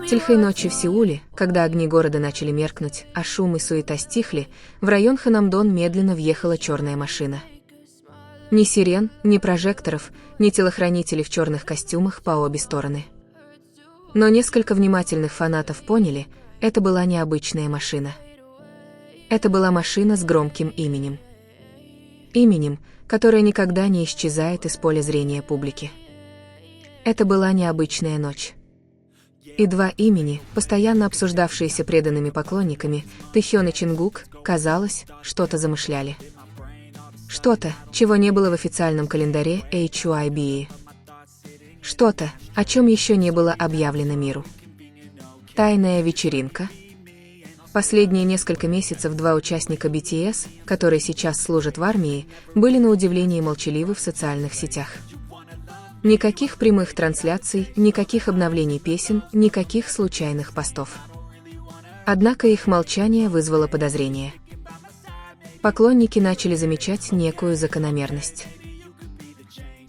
Тихой ночью в Сеуле, когда огни города начали меркнуть, а шум и суета стихли, в район Ханамдон медленно въехала черная машина. Ни сирен, ни прожекторов, ни телохранителей в черных костюмах по обе стороны. Но несколько внимательных фанатов поняли, это была необычная машина. Это была машина с громким именем. Именем, которое никогда не исчезает из поля зрения публики. Это была необычная ночь. И два имени, постоянно обсуждавшиеся преданными поклонниками, Тэхён и Чингук, казалось, что-то замышляли. Что-то, чего не было в официальном календаре HYBE. Что-то, о чем еще не было объявлено миру. Тайная вечеринка. Последние несколько месяцев два участника BTS, которые сейчас служат в армии, были на удивление молчаливы в социальных сетях. Никаких прямых трансляций, никаких обновлений песен, никаких случайных постов. Однако их молчание вызвало подозрение. Поклонники начали замечать некую закономерность.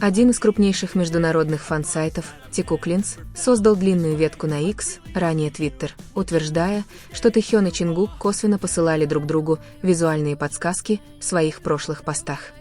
Один из крупнейших международных фан-сайтов, Tikuklins, создал длинную ветку на X, ранее Twitter, утверждая, что Тэхён и Чингук косвенно посылали друг другу визуальные подсказки в своих прошлых постах.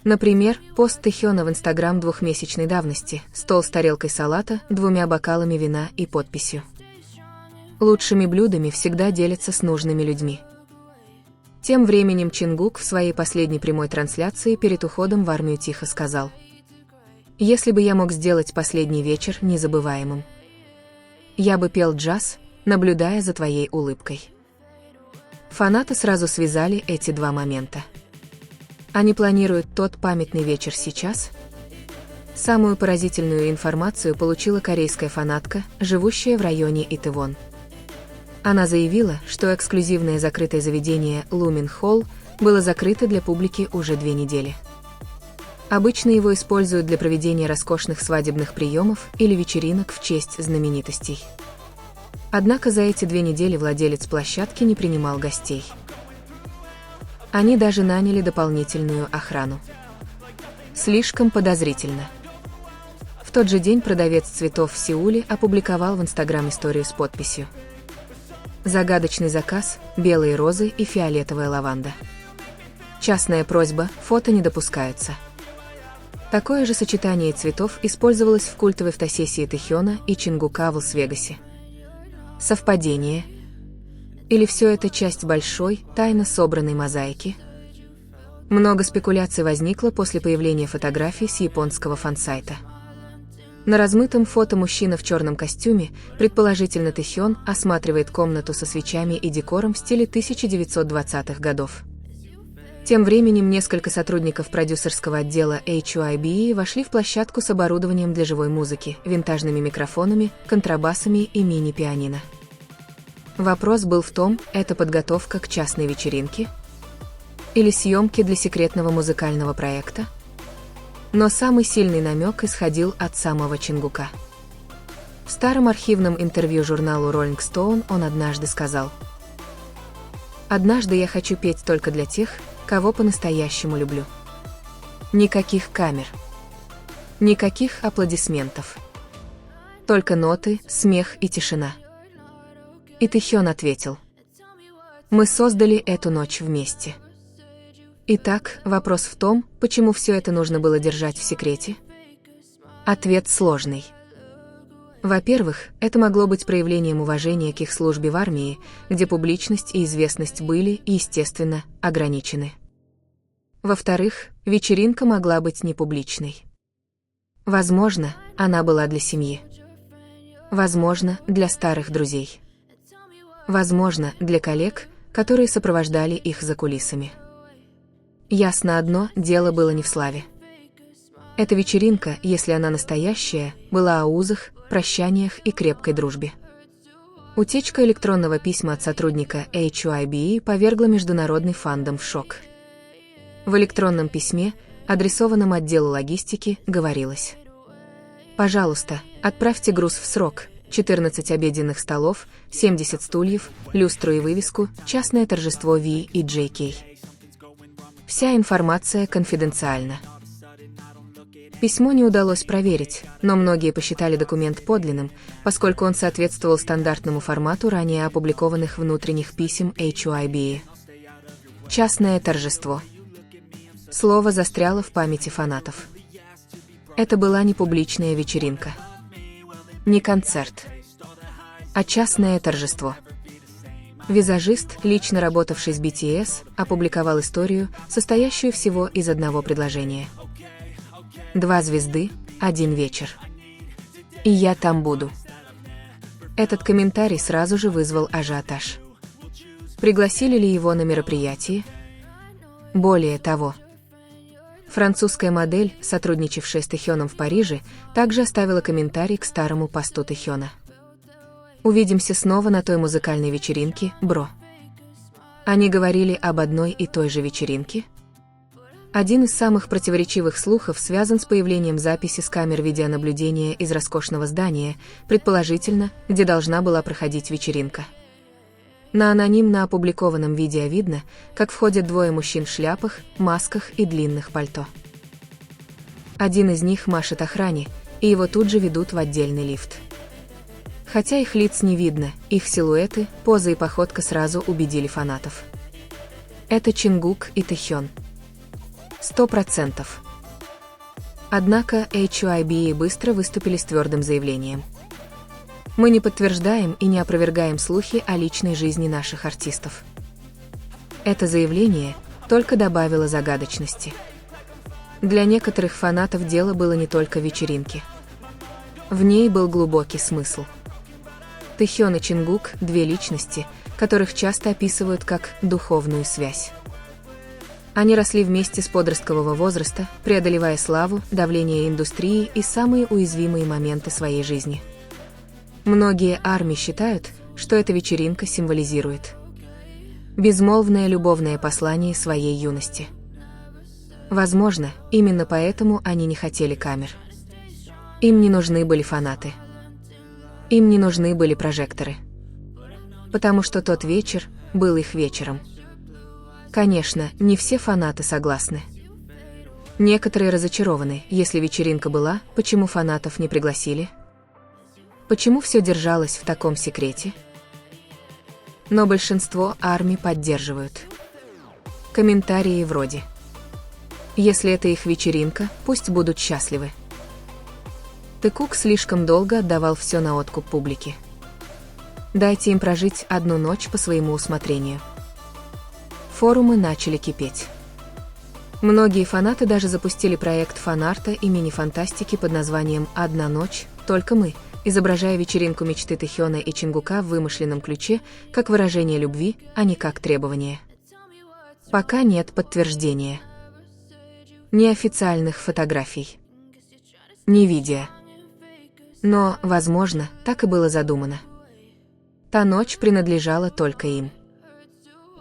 Например, пост Тэхёна в Instagram двухмесячной давности, стол с тарелкой салата, 2 бокалами вина и подписью: «Лучшими блюдами всегда делятся с нужными людьми». Тем временем Чингук в своей последней прямой трансляции перед уходом в армию тихо сказал: «Если бы я мог сделать последний вечер незабываемым, я бы пел джаз, наблюдая за твоей улыбкой». Фанаты сразу связали эти два момента. Они планируют тот памятный вечер сейчас? Самую поразительную информацию получила корейская фанатка, живущая в районе Итевон. Она заявила, что эксклюзивное закрытое заведение Lumin Hall было закрыто для публики уже 2 недели. Обычно его используют для проведения роскошных свадебных приемов или вечеринок в честь знаменитостей. Однако за эти 2 недели владелец площадки не принимал гостей. Они даже наняли дополнительную охрану. Слишком подозрительно. В тот же день продавец цветов в Сеуле опубликовал в Instagram историю с подписью: «Загадочный заказ, белые розы и фиолетовая лаванда. Частная просьба, фото не допускаются». Такое же сочетание цветов использовалось в культовой фотосессии Тэхёна и Чингука в Лас-Вегасе. Совпадение? Или все это часть большой, тайно собранной мозаики? Много спекуляций возникло после появления фотографий с японского фан-сайта. На размытом фото мужчина в черном костюме, предположительно Тэхён, осматривает комнату со свечами и декором в стиле 1920-х годов. Тем временем несколько сотрудников продюсерского отдела HYBE вошли в площадку с оборудованием для живой музыки, винтажными микрофонами, контрабасами и мини-пианино. Вопрос был в том, это подготовка к частной вечеринке? Или съемки для секретного музыкального проекта? Но самый сильный намек исходил от самого Чингука. В старом архивном интервью журналу Rolling Stone он однажды сказал: «Однажды я хочу петь только для тех, кого по-настоящему люблю. Никаких камер. Никаких аплодисментов. Только ноты, смех и тишина». И Тэхён ответил: «Мы создали эту ночь вместе». Итак, вопрос в том, почему все это нужно было держать в секрете? Ответ сложный. Во-первых, это могло быть проявлением уважения к их службе в армии, где публичность и известность были, естественно, ограничены. Во-вторых, вечеринка могла быть непубличной. Возможно, она была для семьи. Возможно, для старых друзей. Возможно, для коллег, которые сопровождали их за кулисами. Ясно одно, дело было не в славе. Эта вечеринка, если она настоящая, была о узах, прощаниях и крепкой дружбе. Утечка электронного письма от сотрудника HYBE повергла международный фандом в шок. В электронном письме, адресованном отделу логистики, говорилось: «Пожалуйста, отправьте груз в срок. 14 обеденных столов, 70 стульев, люстру и вывеску, частное торжество V и JK. Вся информация конфиденциальна». Письмо не удалось проверить, но многие посчитали документ подлинным, поскольку он соответствовал стандартному формату ранее опубликованных внутренних писем HYBE. Частное торжество. Слово застряло в памяти фанатов. Это была не публичная вечеринка, не концерт, а частное торжество. Визажист, лично работавший с BTS, опубликовал историю, состоящую всего из одного предложения. 2 звезды, 1 вечер. И я там буду. Этот комментарий сразу же вызвал ажиотаж. Пригласили ли его на мероприятие? Более того, французская модель, сотрудничавшая с Тэхёном в Париже, также оставила комментарий к старому посту Тэхёна. «Увидимся снова на той музыкальной вечеринке, бро». Они говорили об одной и той же вечеринке? Один из самых противоречивых слухов связан с появлением записи с камер видеонаблюдения из роскошного здания, предположительно, где должна была проходить вечеринка. На анонимно опубликованном видео видно, как входят 2 мужчин в шляпах, масках и длинных пальто. Один из них машет охране, и его тут же ведут в отдельный лифт. Хотя их лиц не видно, их силуэты, поза и походка сразу убедили фанатов. Это Чингук и Тэхён. 100%. Однако HYBE быстро выступили с твердым заявлением. Мы не подтверждаем и не опровергаем слухи о личной жизни наших артистов. Это заявление только добавило загадочности. Для некоторых фанатов дело было не только в вечеринке. В ней был глубокий смысл. Тэхён и Чингук – 2 личности, которых часто описывают как «духовную связь». Они росли вместе с подросткового возраста, преодолевая славу, давление индустрии и самые уязвимые моменты своей жизни. Многие ARMY считают, что эта вечеринка символизирует безмолвное любовное послание своей юности. Возможно, именно поэтому они не хотели камер. Им не нужны были фанаты. Им не нужны были прожекторы. Потому что тот вечер был их вечером. Конечно, не все фанаты согласны. Некоторые разочарованы, если вечеринка была, почему фанатов не пригласили? Почему все держалось в таком секрете? Но большинство ARMY поддерживают. Комментарии вроде: «Если это их вечеринка, пусть будут счастливы». Тэкук слишком долго отдавал все на откуп публике. Дайте им прожить одну ночь по своему усмотрению. Форумы начали кипеть. Многие фанаты даже запустили проект фан-арта и мини-фантастики под названием «Одна ночь, только мы», изображая вечеринку мечты Тэхёна и Чингука в вымышленном ключе, как выражение любви, а не как требование. Пока нет подтверждения. Ни официальных фотографий, ни видео. Но, возможно, так и было задумано. Та ночь принадлежала только им.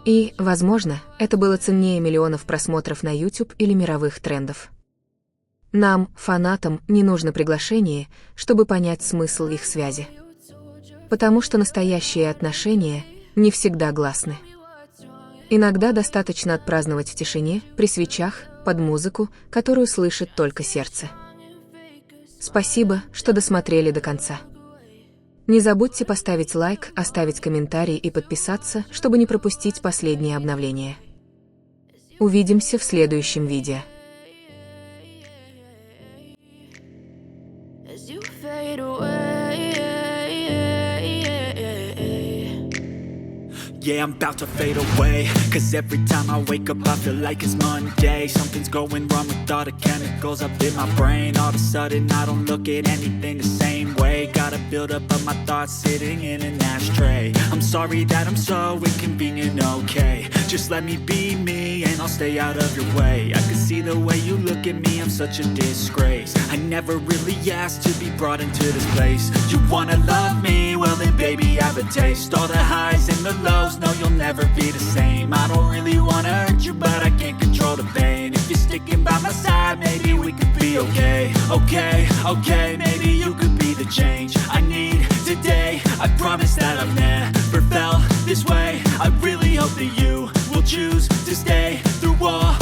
И, возможно, это было ценнее миллионов просмотров на YouTube или мировых трендов. Нам, фанатам, не нужно приглашение, чтобы понять смысл их связи. Потому что настоящие отношения не всегда гласны. Иногда достаточно отпраздновать в тишине, при свечах, под музыку, которую слышит только сердце. Спасибо, что досмотрели до конца. Не забудьте поставить лайк, оставить комментарий и подписаться, чтобы не пропустить последние обновления. Увидимся в следующем видео. Yeah, I'm about to fade away, cause every time I wake up I feel like it's Monday. Something's going wrong with all the chemicals up in my brain. All of a sudden I don't look at anything the same way. Gotta build up of my thoughts sitting in an ashtray. I'm sorry that I'm so inconvenient, okay. Just let me be me and I'll stay out of your way. I can see the way you look at me, I'm such a disgrace. I never really asked to be brought into this place. You wanna love me? Well then baby have a taste. All the highs and the lows, no you'll never be the same. I don't really wanna hurt you but I can't control the pain. If you're sticking by my side maybe we could be okay. Okay, okay, maybe you could be the change I need today. I promise that I've never felt this way. I really hope that you will choose to stay through all